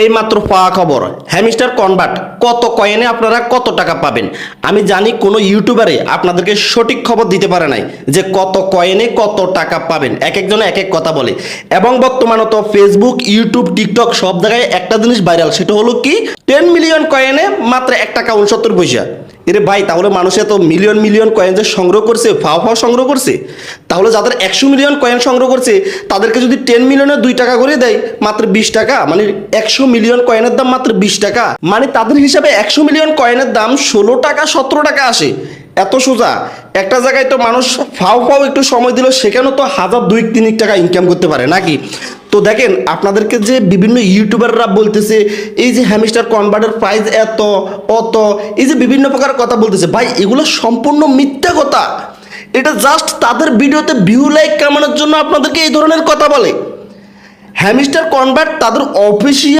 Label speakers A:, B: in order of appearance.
A: এইমাত্র পাওয়া খবর হ্যামস্টার কনভার্ট কত কয়েনে আপনারা কত টাকা পাবেন। আমি জানি কোনো ইউটিউবারে আপনাদেরকে সঠিক খবর দিতে পারে নাই যে কত কয়েনে কত টাকা পাবেন, এক একজনে এক এক কথা বলে। এবং বর্তমানে তো ফেসবুক, ইউটিউব, টিকটক সব জায়গায় একটা জিনিস ভাইরাল, সেটা হলো কি 10 মিলিয়ন কয়েনে মাত্র 1 টাকা 69 পয়সা। এরে ভাই, তাহলে মানুষ এত মিলিয়ন মিলিয়ন কয়েন যে সংগ্রহ করছে, ফাও ফাও সংগ্রহ করছে, তাহলে যাদের 100 মিলিয়ন কয়েন সংগ্রহ করছে তাদেরকে যদি 10 মিলিয়নে 2 টাকা করে দেয় মাত্র 20 টাকা, মানে 100 মিলিয়ন কয়েনের দাম মাত্র 20 টাকা, মানে তাদের হিসাবে 100 মিলিয়ন কয়েনের দাম 16 টাকা 17 টাকা আসে। এত সোজা একটা জায়গায় তো মানুষ ফাও ফাও একটু সময় দিল, সেখানে তো 1000 2 3 টাকা ইনকাম করতে পারে নাকি। তো দেখেন, আপনাদেরকে যে বিভিন্ন ইউটিউবাররা বলতেছে এই যে হ্যামস্টার কনভার্টের প্রাইস এত অত, এই যে বিভিন্ন প্রকার কথা বলতেছে, ভাই এগুলো সম্পূর্ণ মিথ্যা কথা। এটা জাস্ট তাদের ভিডিওতে ভিউ লাইক কামানোর জন্য আপনাদেরকে এই ধরনের কথা বলে। হ্যামস্টার কনভার্ট তাদের অফিসিয়াল